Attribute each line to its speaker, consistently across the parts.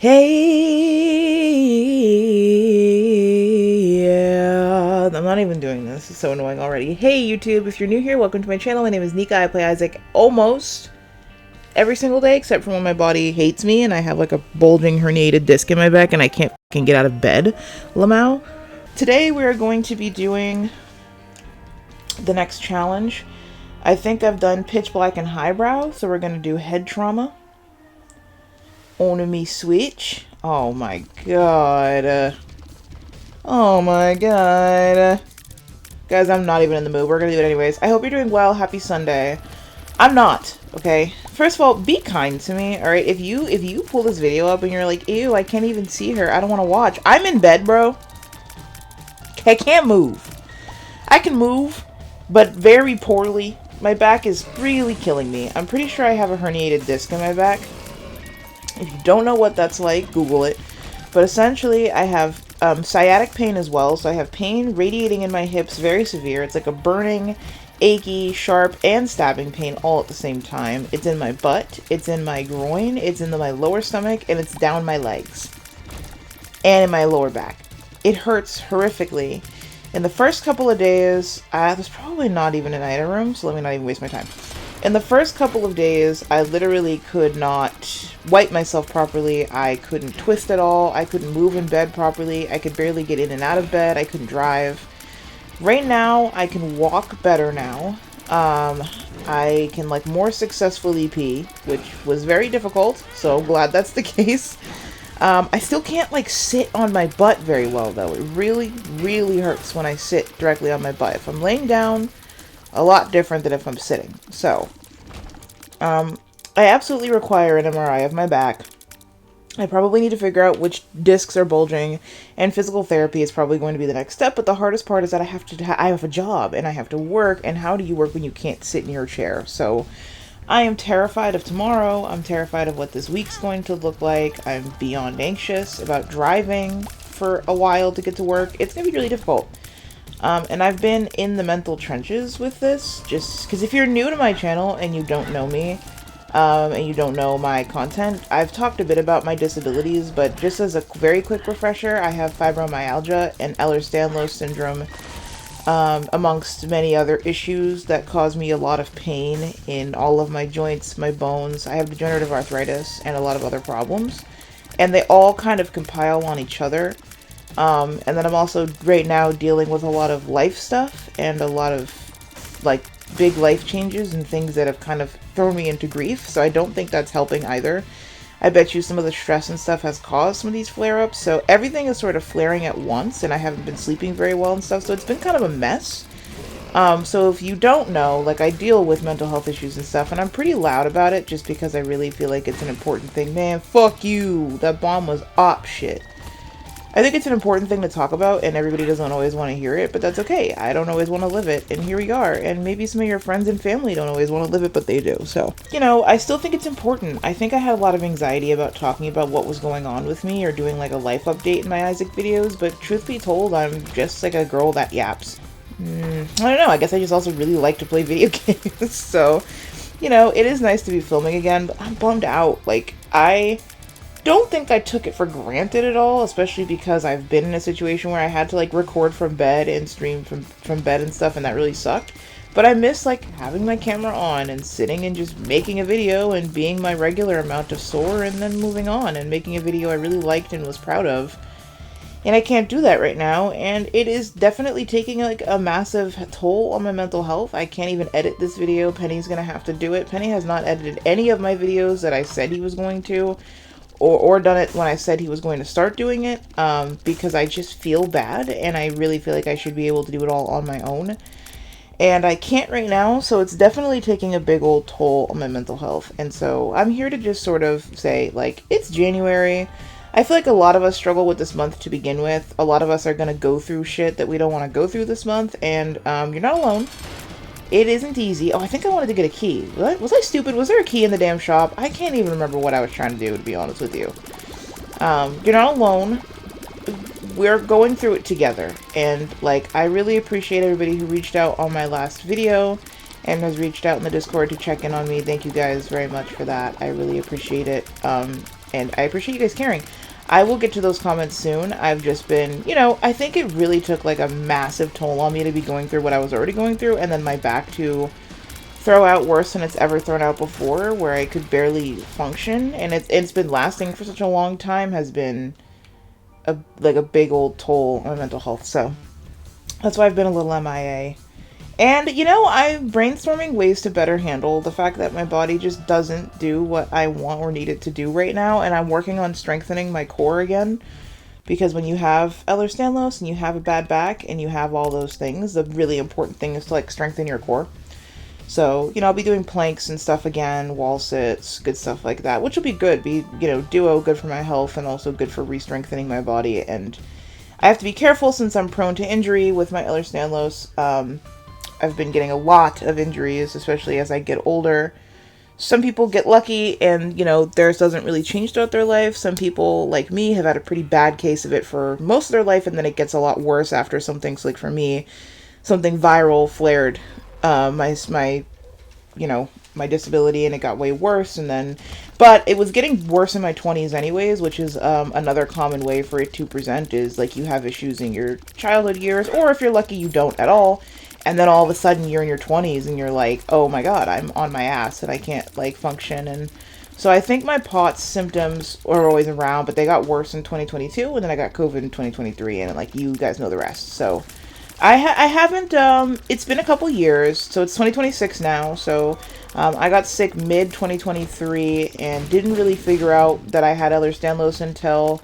Speaker 1: Hey, yeah. I'm not even doing this. It's so annoying already. Hey, YouTube. If you're new here, welcome to my channel. My name is Nika. I play Isaac almost every single day, except for when my body hates me and I have like a bulging herniated disc in my back and I can't fucking get out of bed. Lamau. Today, we're going to be doing the next challenge. I think I've done pitch black and highbrow, so we're going to do head trauma. Onami switch. Oh my god. Oh my god. Guys, I'm not even in the mood. We're gonna do it anyways. I hope you're doing well. Happy Sunday. I'm not, okay? First of all, be kind to me, alright? If you pull this video up and you're like, ew, I can't even see her. I don't want to watch. I'm in bed, bro. I can't move. I can move, but very poorly. My back is really killing me. I'm pretty sure I have a herniated disc in my back. If you don't know what that's like, Google it. But essentially, I have sciatic pain as well. So I have pain radiating in my hips, very severe. It's like a burning, achy, sharp, and stabbing pain all at the same time. It's in my butt, it's in my groin, it's in my lower stomach, and it's down my legs. And in my lower back. It hurts horrifically. In the first couple of days, there's probably not even an item room, so let me not even waste my time. In the first couple of days, I literally could not wipe myself properly. I couldn't twist at all. I couldn't move in bed properly. I could barely get in and out of bed. I couldn't drive. Right now, I can walk better now. I can like more successfully pee, which was very difficult. So glad that's the case. I still can't like sit on my butt very well though. It really, really hurts when I sit directly on my butt. If I'm laying down, a lot different than if I'm sitting. So, I absolutely require an MRI of my back. I probably need to figure out which discs are bulging, and physical therapy is probably going to be the next step. But the hardest part is that I have a job and I have to work. And how do you work when you can't sit in your chair? So, I am terrified of tomorrow. I'm terrified of what this week's going to look like. I'm beyond anxious about driving for a while to get to work. It's going to be really difficult. And I've been in the mental trenches with this, just because if you're new to my channel and you don't know me, and you don't know my content, I've talked a bit about my disabilities, but just as a very quick refresher, I have fibromyalgia and Ehlers-Danlos syndrome, amongst many other issues that cause me a lot of pain in all of my joints, my bones. I have degenerative arthritis and a lot of other problems, and they all kind of compile on each other. And then I'm also right now dealing with a lot of life stuff and a lot of like big life changes and things that have kind of thrown me into grief. So I don't think that's helping either. I bet you some of the stress and stuff has caused some of these flare-ups. So everything is sort of flaring at once and I haven't been sleeping very well and stuff. So it's been kind of a mess. So if you don't know, like I deal with mental health issues and stuff and I'm pretty loud about it just because I really feel like it's an important thing. Man, fuck you. That bomb was op shit. I think it's an important thing to talk about, and everybody doesn't always want to hear it, but that's okay. I don't always want to live it, and here we are. And maybe some of your friends and family don't always want to live it, but they do. So, you know, I still think it's important. I think I had a lot of anxiety about talking about what was going on with me or doing like a life update in my Isaac videos, but truth be told, I'm just like a girl that yaps. I don't know. I guess I just also really like to play video games. So, you know, it is nice to be filming again, but I'm bummed out. Like, I don't think I took it for granted at all, especially because I've been in a situation where I had to like record from bed and stream from bed and stuff, and that really sucked. But I miss like having my camera on and sitting and just making a video and being my regular amount of sore and then moving on and making a video I really liked and was proud of. And I can't do that right now, and it is definitely taking like a massive toll on my mental health. I can't even edit this video. Penny's gonna have to do it. Penny has not edited any of my videos that I said he was going to. Or done it when I said he was going to start doing it, because I just feel bad, and I really feel like I should be able to do it all on my own. And I can't right now, so it's definitely taking a big old toll on my mental health. And so I'm here to just sort of say, like, it's January. I feel like a lot of us struggle with this month to begin with. A lot of us are going to go through shit that we don't want to go through this month, and you're not alone. It isn't easy. Oh, I think I wanted to get a key. Was I stupid? Was there a key in the damn shop? I can't even remember what I was trying to do, to be honest with you. You're not alone. We're going through it together. And, like, I really appreciate everybody who reached out on my last video and has reached out in the Discord to check in on me. Thank you guys very much for that. I really appreciate it. and I appreciate you guys caring. I will get to those comments soon. I've just been, you know, I think it really took like a massive toll on me to be going through what I was already going through, and then my back to throw out worse than it's ever thrown out before, where I could barely function, and it's been lasting for such a long time, has been like a big old toll on my mental health. So that's why I've been a little MIA. And, you know, I'm brainstorming ways to better handle the fact that my body just doesn't do what I want or need it to do right now. And I'm working on strengthening my core again. Because when you have Ehlers-Danlos and you have a bad back and you have all those things, the really important thing is to, like, strengthen your core. So, you know, I'll be doing planks and stuff again, wall sits, good stuff like that, which will be good. Be, you know, duo, good for my health and also good for re-strengthening my body. And I have to be careful since I'm prone to injury with my Ehlers-Danlos. I've been getting a lot of injuries, especially as I get older. Some people get lucky and, you know, theirs doesn't really change throughout their life. Some people, like me, have had a pretty bad case of it for most of their life, and then it gets a lot worse after something. So, like, for me, something viral flared my disability, and it got way worse. And then, but it was getting worse in my 20s anyways, which is another common way for it to present, is like you have issues in your childhood years, or if you're lucky, you don't at all. And then all of a sudden you're in your 20s and you're like, oh my god, I'm on my ass and I can't, like, function. And so I think my POTS symptoms are always around, but they got worse in 2022, and then I got COVID in 2023, and, like, you guys know the rest. So I haven't, it's been a couple years, so it's 2026 now. So I got sick mid-2023 and didn't really figure out that I had Ehlers-Danlos until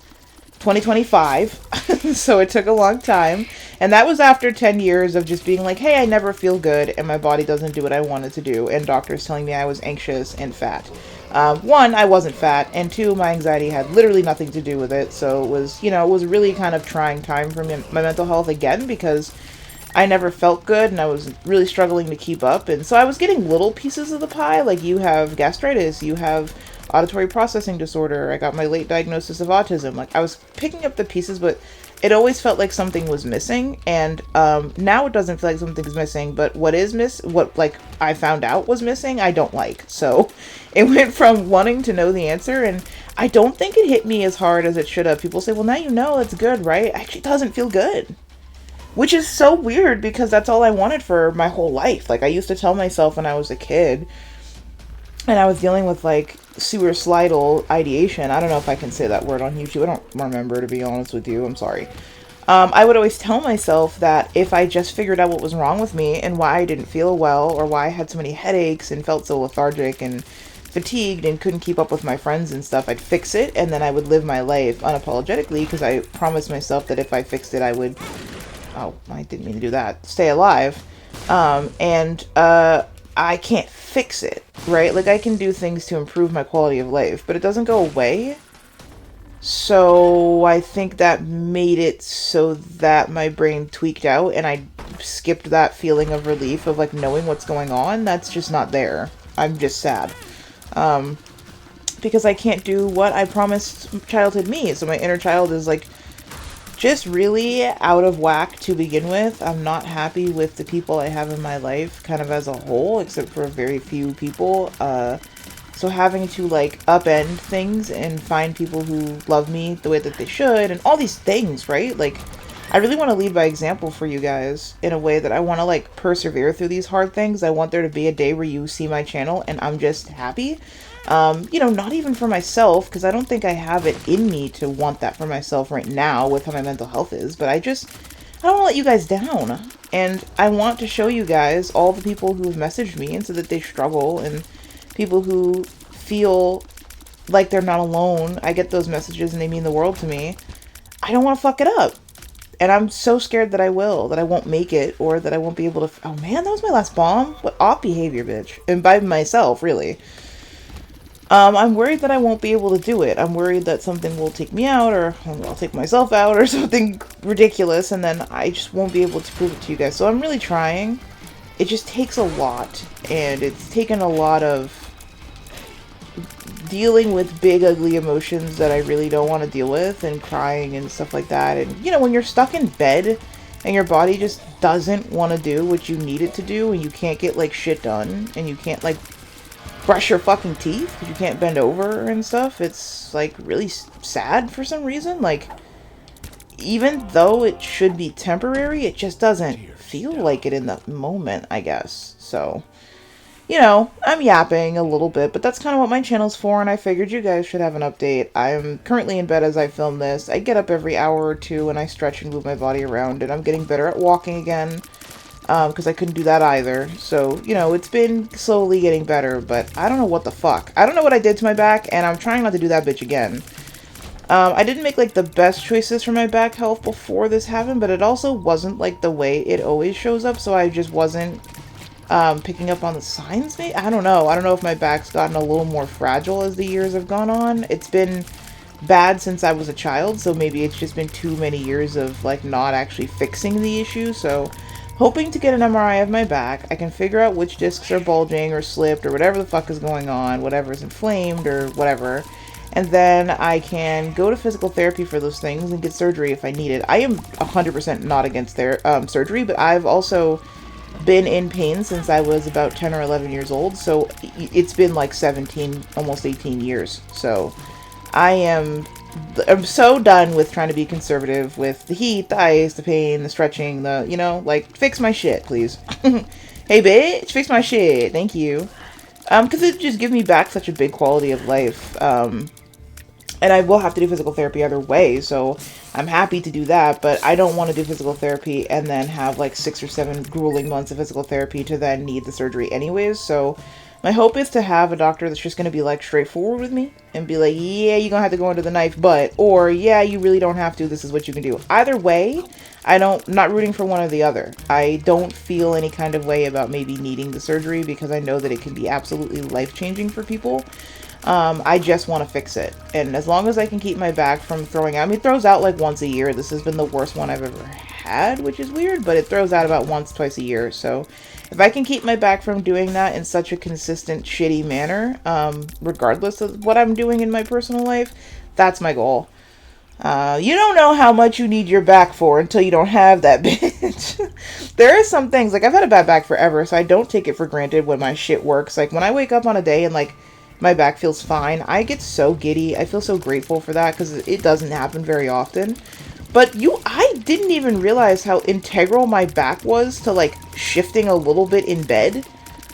Speaker 1: 2025. So it took a long time, and that was after 10 years of just being like, hey, I never feel good and my body doesn't do what I want it to do, and doctors telling me I was anxious and fat. One, I wasn't fat, and two, my anxiety had literally nothing to do with it. So it was, you know, it was really kind of trying time for me, my mental health again, because I never felt good and I was really struggling to keep up. And so I was getting little pieces of the pie, like you have gastritis, you have auditory processing disorder, I got my late diagnosis of autism. Like, I was picking up the pieces, but it always felt like something was missing. And now it doesn't feel like something's missing, but what like I found out was missing, I don't like. So it went from wanting to know the answer, and I don't think it hit me as hard as it should have. People say, well, now you know, that's good, right? It actually doesn't feel good. Which is so weird, because that's all I wanted for my whole life. Like, I used to tell myself when I was a kid, and I was dealing with, like, suicidal ideation. I don't know if I can say that word on YouTube. I don't remember, to be honest with you. I'm sorry. I would always tell myself that if I just figured out what was wrong with me and why I didn't feel well, or why I had so many headaches and felt so lethargic and fatigued and couldn't keep up with my friends and stuff, I'd fix it, and then I would live my life unapologetically, because I promised myself that if I fixed it, I would... Oh, I didn't mean to do that. Stay alive. I can't fix it, right? Like, I can do things to improve my quality of life, but it doesn't go away. So I think that made it so that my brain tweaked out, and I skipped that feeling of relief of, like, knowing what's going on. That's just not there. I'm just sad. Because I can't do what I promised childhood me. So my inner child is, like, just really out of whack to begin with. I'm not happy with the people I have in my life, kind of as a whole, except for a very few people. So having to, like, upend things and find people who love me the way that they should, and all these things, right? Like, I really want to lead by example for you guys in a way that I want to, like, persevere through these hard things. I want there to be a day where you see my channel and I'm just happy. You know, not even for myself, because I don't think I have it in me to want that for myself right now with how my mental health is, but I don't want to let you guys down. And I want to show you guys all the people who have messaged me and said that they struggle, and people who feel like they're not alone. I get those messages and they mean the world to me. I don't want to fuck it up. And I'm so scared that I won't make it, or that I won't be able to... Oh man, that was my last bomb. What off behavior, bitch. And by myself, really. I'm worried that I won't be able to do it. I'm worried that something will take me out, or I'll take myself out, or something ridiculous, and then I just won't be able to prove it to you guys. So I'm really trying. It just takes a lot, and it's taken a lot of dealing with big, ugly emotions that I really don't want to deal with, and crying and stuff like that. And, you know, when you're stuck in bed, and your body just doesn't want to do what you need it to do, and you can't get, like, shit done, and you can't, like, brush your fucking teeth because you can't bend over and stuff. It's like really sad for some reason. Like, even though it should be temporary, it just doesn't feel like it in the moment, I guess. So, you know, I'm yapping a little bit, but that's kind of what my channel's for, and I figured you guys should have an update. I'm currently in bed as I film this. I get up every hour or two and I stretch and move my body around, and I'm getting better at walking again, because I couldn't do that either. So, you know, it's been slowly getting better, but I don't know what the fuck. I don't know what I did to my back, and I'm trying not to do that bitch again. I didn't make, like, the best choices for my back health before this happened, but it also wasn't, like, the way it always shows up, so I just wasn't, picking up on the signs, maybe? I don't know. I don't know if my back's gotten a little more fragile as the years have gone on. It's been bad since I was a child, so maybe it's just been too many years of, like, not actually fixing the issue, so hoping to get an MRI of my back. I can figure out which discs are bulging or slipped or whatever the fuck is going on, whatever is inflamed or whatever. And then I can go to physical therapy for those things and get surgery if I need it. I am 100% not against surgery, but I've also been in pain since I was about 10 or 11 years old. So it's been like 17, almost 18 years. So I'm so done with trying to be conservative with the heat, the ice, the pain, the stretching, the, you know, like, fix my shit, please. Hey, bitch, fix my shit. Thank you. Because it just gives me back such a big quality of life. And I will have to do physical therapy either way, so I'm happy to do that, but I don't want to do physical therapy and then have like 6 or 7 grueling months of physical therapy to then need the surgery anyways. So my hope is to have a doctor that's just going to be like straightforward with me and be like, yeah, you're going to have to go under the knife, but, or yeah, you really don't have to, this is what you can do. Either way, I'm not rooting for one or the other. I don't feel any kind of way about maybe needing the surgery because I know that it can be absolutely life-changing for people. I just want to fix it. And as long as I can keep my back from throwing out, I mean, it throws out like once a year. This has been the worst one I've ever had, which is weird, but it throws out about once, twice a year. So if I can keep my back from doing that in such a consistent, shitty manner, regardless of what I'm doing in my personal life, that's my goal. You don't know how much you need your back for until you don't have that bitch. There are some things, like I've had a bad back forever, so I don't take it for granted when my shit works. Like when I wake up on a day and like my back feels fine, I get so giddy. I feel so grateful for that because it doesn't happen very often. But I didn't even realize how integral my back was to like shifting a little bit in bed.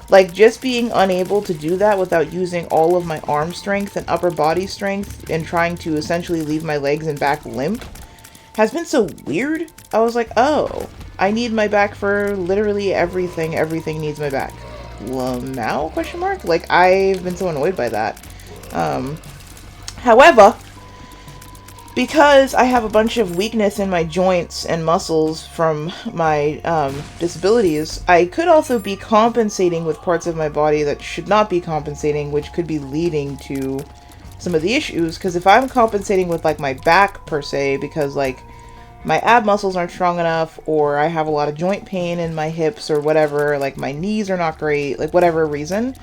Speaker 1: Like just being unable to do that without using all of my arm strength and upper body strength and trying to essentially leave my legs and back limp has been so weird. I was like, oh, I need my back for literally everything. Everything needs my back. Well, now? Question mark? Like, I've been so annoyed by that. However, because I have a bunch of weakness in my joints and muscles from my disabilities, I could also be compensating with parts of my body that should not be compensating, which could be leading to some of the issues. Because if I'm compensating with, like, my back, per se, because, like, my ab muscles aren't strong enough, or I have a lot of joint pain in my hips or whatever, like my knees are not great, like whatever reason.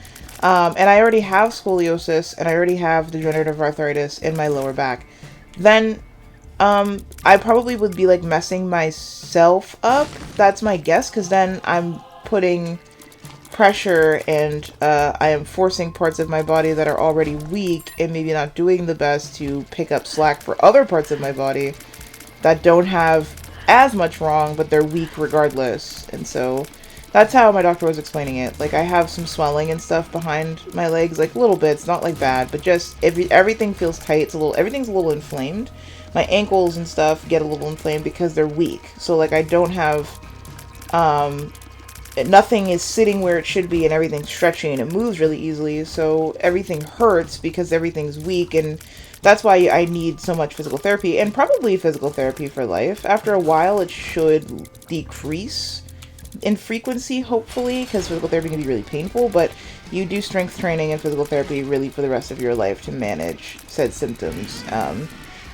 Speaker 1: And I already have scoliosis and I already have degenerative arthritis in my lower back. Then I probably would be like messing myself up. That's my guess, because then I'm putting pressure and I am forcing parts of my body that are already weak and maybe not doing the best to pick up slack for other parts of my body that don't have as much wrong, but they're weak regardless. And so that's how my doctor was explaining it. Like, I have some swelling and stuff behind my legs, like little bits, not like bad, but just everything feels tight. Everything's a little inflamed. My ankles and stuff get a little inflamed because they're weak. So like I don't have, nothing is sitting where it should be and everything's stretching and it moves really easily. So everything hurts because everything's weak, and that's why I need so much physical therapy, and probably physical therapy for life. After a while, it should decrease in frequency, hopefully, because physical therapy can be really painful, but you do strength training and physical therapy really for the rest of your life to manage said symptoms.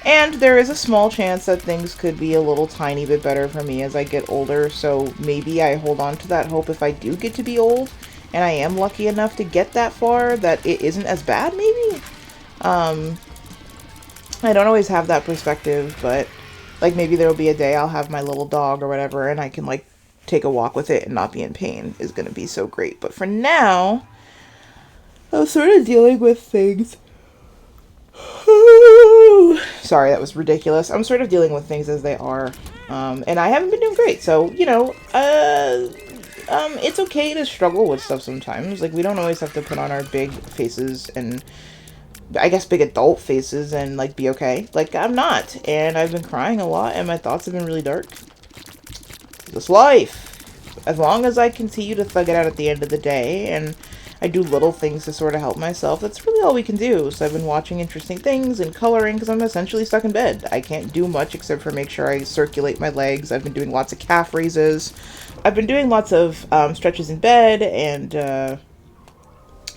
Speaker 1: And there is a small chance that things could be a little tiny bit better for me as I get older, so maybe I hold on to that hope if I do get to be old, and I am lucky enough to get that far, that it isn't as bad, maybe? I don't always have that perspective, but like maybe there will be a day I'll have my little dog or whatever and I can like take a walk with it and not be in pain is going to be so great. But for now, I'm sort of dealing with things. Sorry, that was ridiculous. I'm sort of dealing with things as they are. And I haven't been doing great. So, you know, it's okay to struggle with stuff sometimes. Like, we don't always have to put on our big faces and, I guess, big adult faces and, like, be okay. Like, I'm not. And I've been crying a lot, and my thoughts have been really dark. This life. As long as I continue to thug it out at the end of the day, and I do little things to sort of help myself, that's really all we can do. So I've been watching interesting things and coloring because I'm essentially stuck in bed. I can't do much except for make sure I circulate my legs. I've been doing lots of calf raises. I've been doing lots of stretches in bed and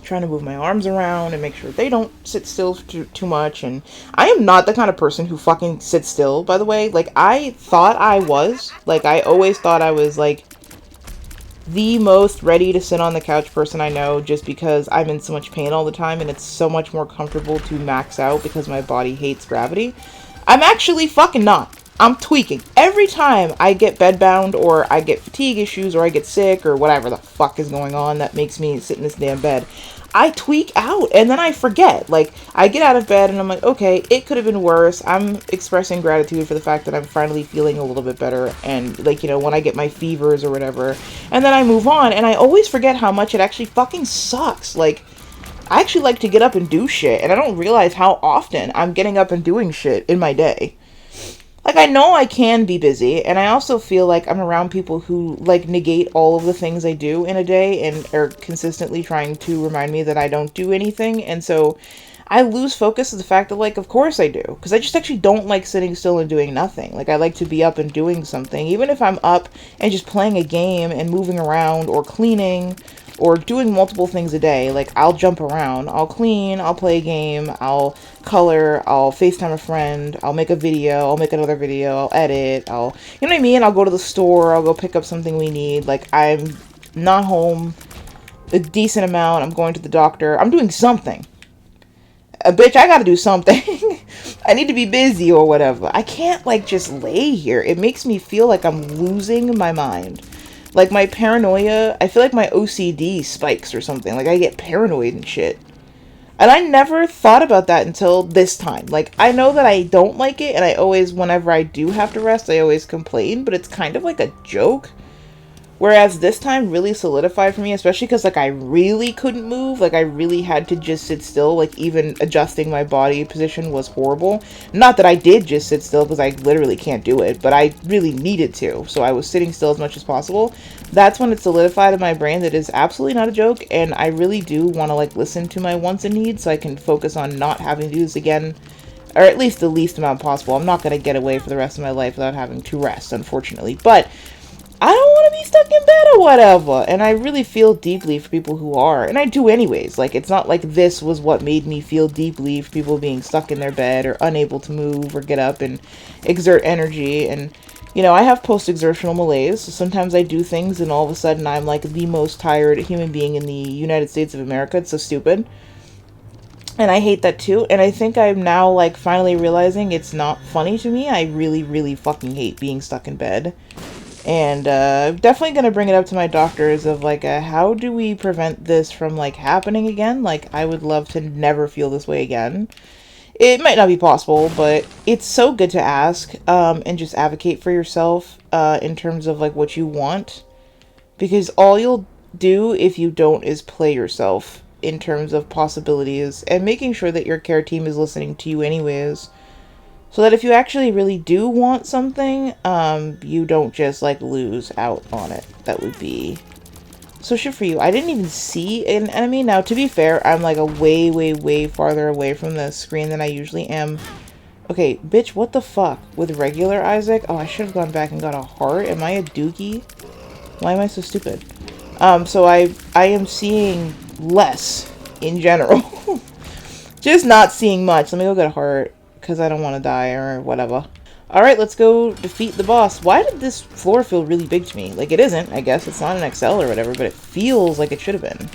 Speaker 1: trying to move my arms around and make sure they don't sit still too much. And I am not the kind of person who fucking sits still, by the way. Like, I thought I was. Like, I always thought I was, like, the most ready to sit on the couch person I know, just because I'm in so much pain all the time and it's so much more comfortable to max out because my body hates gravity. I'm actually fucking not. I'm tweaking. Every time I get bedbound or I get fatigue issues or I get sick or whatever the fuck is going on that makes me sit in this damn bed, I tweak out and then I forget. Like, I get out of bed and I'm like, okay, it could have been worse. I'm expressing gratitude for the fact that I'm finally feeling a little bit better. And, like, you know, when I get my fevers or whatever, and then I move on and I always forget how much it actually fucking sucks. Like, I actually like to get up and do shit, and I don't realize how often I'm getting up and doing shit in my day. Like, I know I can be busy, and I also feel like I'm around people who, like, negate all of the things I do in a day and are consistently trying to remind me that I don't do anything, and so I lose focus of the fact that, like, of course I do, because I just actually don't like sitting still and doing nothing. Like, I like to be up and doing something, even if I'm up and just playing a game and moving around or cleaning or doing multiple things a day. Like, I'll jump around, I'll clean, I'll play a game, I'll color, I'll FaceTime a friend, I'll make a video, I'll make another video, I'll edit, you know what I mean? I'll go to the store, I'll go pick up something we need. Like, I'm not home a decent amount, I'm going to the doctor, I'm doing something. Bitch, I gotta do something. I need to be busy or whatever. I can't, like, just lay here. It makes me feel like I'm losing my mind. Like, my paranoia, I feel like my OCD spikes or something. Like, I get paranoid and shit. And I never thought about that until this time. Like, I know that I don't like it, and I always, whenever I do have to rest, I always complain, but it's kind of like a joke. Whereas this time really solidified for me, especially because, like, I really couldn't move. Like, I really had to just sit still. Like, even adjusting my body position was horrible. Not that I did just sit still, because I literally can't do it, but I really needed to. So I was sitting still as much as possible. That's when it solidified in my brain that is absolutely not a joke, and I really do want to, like, listen to my wants and needs so I can focus on not having to do this again, or at least the least amount possible. I'm not going to get away for the rest of my life without having to rest, unfortunately. But I don't want to be stuck in bed or whatever. And I really feel deeply for people who are. And I do anyways. Like, it's not like this was what made me feel deeply for people being stuck in their bed or unable to move or get up and exert energy. And, you know, I have post-exertional malaise. So sometimes I do things and all of a sudden I'm like the most tired human being in the United States of America. It's so stupid. And I hate that too. And I think I'm now, like, finally realizing it's not funny to me. I really, really fucking hate being stuck in bed. And I'm definitely going to bring it up to my doctors of, like, how do we prevent this from, like, happening again? Like, I would love to never feel this way again. It might not be possible, but it's so good to ask and just advocate for yourself in terms of, like, what you want. Because all you'll do if you don't is play yourself in terms of possibilities and making sure that your care team is listening to you anyways. So that if you actually really do want something, you don't just, like, lose out on it. That would be so shit for you. I didn't even see an enemy. Now, to be fair, I'm, like, a way, way, way farther away from the screen than I usually am. Okay, bitch, what the fuck? With regular Isaac? Oh, I should have gone back and got a heart. Am I a dookie? Why am I so stupid? So I am seeing less in general. Just not seeing much. Let me go get a heart, because I don't want to die or whatever. Alright, let's go defeat the boss. Why did this floor feel really big to me? Like, it isn't, I guess. It's not an XL or whatever, but it feels like it should have been.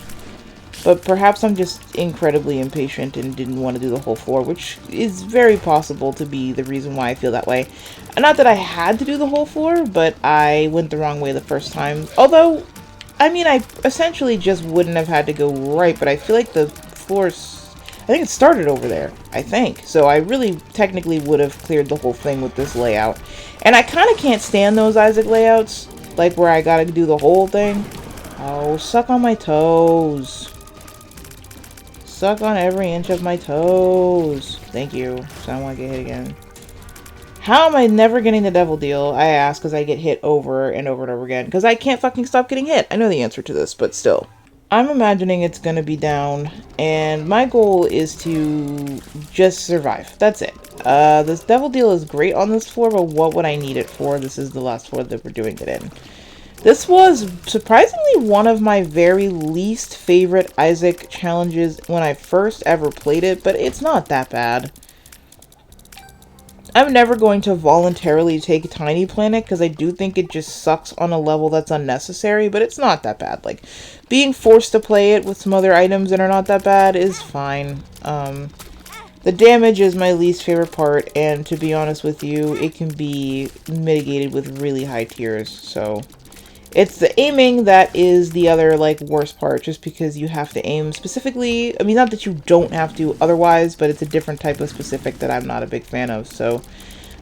Speaker 1: But perhaps I'm just incredibly impatient and didn't want to do the whole floor, which is very possible to be the reason why I feel that way. Not that I had to do the whole floor, but I went the wrong way the first time. Although, I mean, I essentially just wouldn't have had to go right, but I feel like the floor's... I think it started over there, I think. So I really technically would have cleared the whole thing with this layout. And I kind of can't stand those Isaac layouts, like where I gotta do the whole thing. Oh, suck on my toes. Suck on every inch of my toes. Thank you. So I don't want to get hit again. How am I never getting the devil deal? I ask because I get hit over and over and over again. Because I can't fucking stop getting hit. I know the answer to this, but still. I'm imagining it's going to be down. And my goal is to just survive. That's it. This devil deal is great on this floor, but what would I need it for? This is the last floor that we're doing it in. This was surprisingly one of my very least favorite Isaac challenges when I first ever played it, but it's not that bad. I'm never going to voluntarily take Tiny Planet because I do think it just sucks on a level that's unnecessary, but it's not that bad. Like, being forced to play it with some other items that are not that bad is fine. The damage is my least favorite part, and to be honest with you, it can be mitigated with really high tiers, so... It's the aiming that is the other, like, worst part, just because you have to aim specifically. I mean, not that you don't have to otherwise, but it's a different type of specific that I'm not a big fan of, so.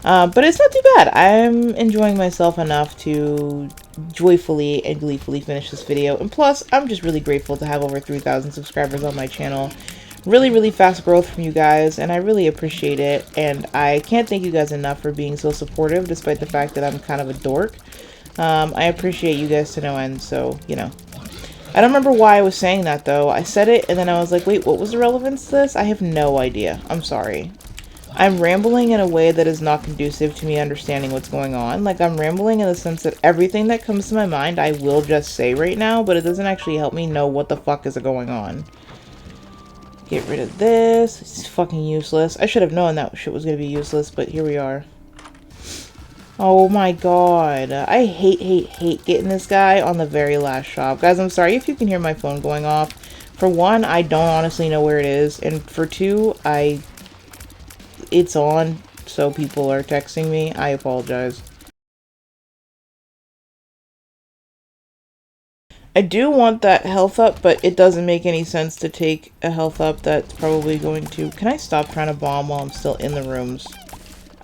Speaker 1: But it's not too bad. I'm enjoying myself enough to joyfully and gleefully finish this video. And plus, I'm just really grateful to have over 3,000 subscribers on my channel. Really, really fast growth from you guys, and I really appreciate it. And I can't thank you guys enough for being so supportive, despite the fact that I'm kind of a dork. I appreciate you guys to no end, so, you know. I don't remember why I was saying that, though. I said it, and then I was like, wait, what was the relevance to this? I have no idea. I'm sorry. I'm rambling in a way that is not conducive to me understanding what's going on. Like, I'm rambling in the sense that everything that comes to my mind, I will just say right now, but it doesn't actually help me know what the fuck is going on. Get rid of this. It's fucking useless. I should have known that shit was going to be useless, but here we are. Oh my god. I hate getting this guy on the very last shop. Guys, I'm sorry if you can hear my phone going off. For one, I don't honestly know where it is. And for two, it's on, so people are texting me. I apologize. I do want that health up, but it doesn't make any sense to take a health up that's probably going to... Can I stop trying to bomb while I'm still in the rooms?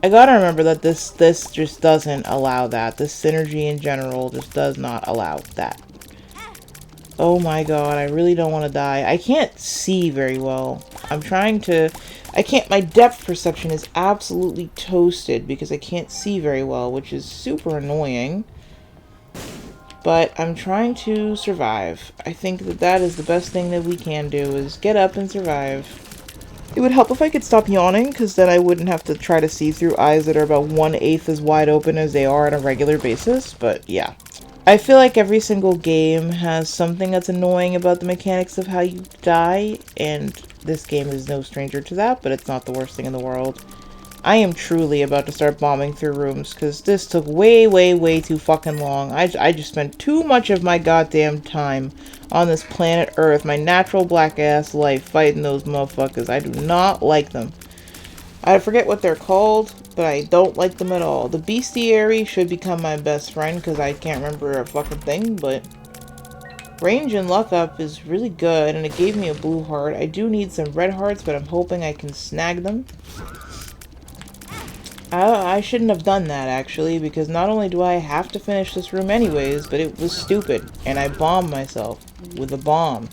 Speaker 1: I gotta remember that this just doesn't allow that. This synergy in general just does not allow that. Oh my god, I really don't want to die. I can't see very well. I'm trying to... my depth perception is absolutely toasted because I can't see very well, which is super annoying. But I'm trying to survive. I think that that is the best thing that we can do, is get up and survive. It would help if I could stop yawning, because then I wouldn't have to try to see through eyes that are about 1/8 as wide open as they are on a regular basis, but yeah. I feel like every single game has something that's annoying about the mechanics of how you die, and this game is no stranger to that, but it's not the worst thing in the world. I am truly about to start bombing through rooms, because this took way too fucking long. I just spent too much of my goddamn time on this planet Earth, my natural black-ass life, fighting those motherfuckers. I do not like them. I forget what they're called, but I don't like them at all. The bestiary should become my best friend, because I can't remember a fucking thing, but... range and luck up is really good, and it gave me a blue heart. I do need some red hearts, but I'm hoping I can snag them. I shouldn't have done that, actually, because not only do I have to finish this room anyways, but it was stupid, and I bombed myself with a bomb.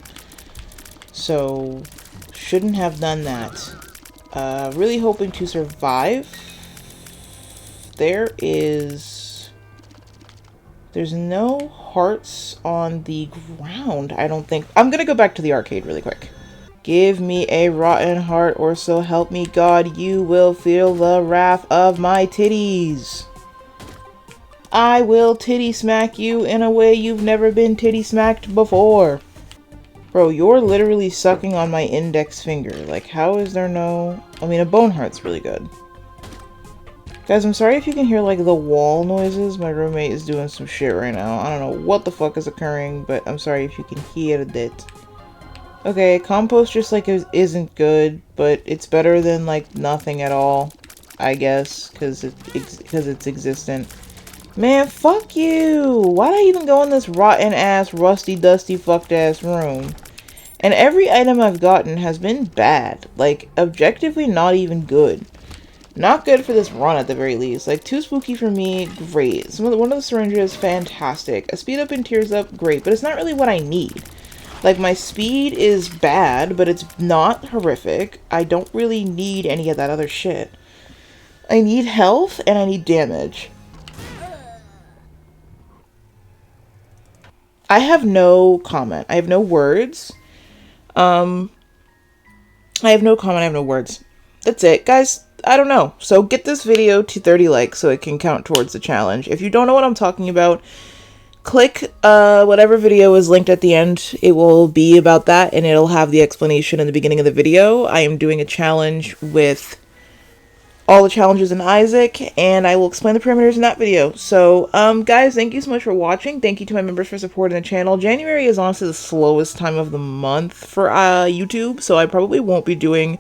Speaker 1: So, shouldn't have done that. Really hoping to survive. There's no hearts on the ground, I don't think. I'm gonna go back to the arcade really quick. Give me a rotten heart, or so help me God, you will feel the wrath of my titties. I will titty smack you in a way you've never been titty smacked before. Bro, you're literally sucking on my index finger. Like, how is there no... I mean, a bone heart's really good. Guys, I'm sorry if you can hear, like, the wall noises. My roommate is doing some shit right now. I don't know what the fuck is occurring, but I'm sorry if you can hear it. Okay, compost just, like, isn't good, but it's better than, like, nothing at all, I guess, because it's existent. Man, fuck you! Why'd I even go in this rotten-ass, rusty, dusty, fucked-ass room? And every item I've gotten has been bad. Like, objectively not even good. Not good for this run at the very least. Like, too spooky for me, great. One of the syringes, fantastic. A speed up and tears up, great. But it's not really what I need. Like, my speed is bad, but it's not horrific. I don't really need any of that other shit. I need health and I need damage. I have no comment. I have no words. I have no comment. I have no words. That's it, guys. I don't know. So get this video to 30 likes so it can count towards the challenge. If you don't know what I'm talking about, click whatever video is linked at the end. It will be about that, and it'll have the explanation in the beginning of the video. I am doing a challenge with all the challenges in Isaac, and I will explain the parameters in that video. So, guys, thank you so much for watching. Thank you to my members for supporting the channel. January is honestly the slowest time of the month for YouTube, so I probably won't be doing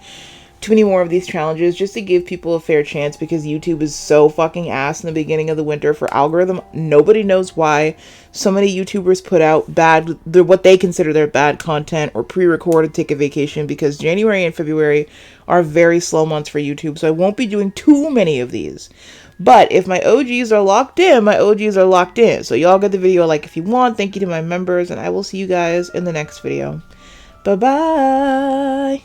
Speaker 1: too many more of these challenges just to give people a fair chance, because YouTube is so fucking ass in the beginning of the winter for algorithm. Nobody knows why so many YouTubers put out what they consider their bad content or pre-recorded take a vacation, because January and February are very slow months for YouTube, so I won't be doing too many of these. But if my OGs are locked in, my OGs are locked in. So y'all get the video a like if you want. Thank you to my members, and I will see you guys in the next video. Bye-bye!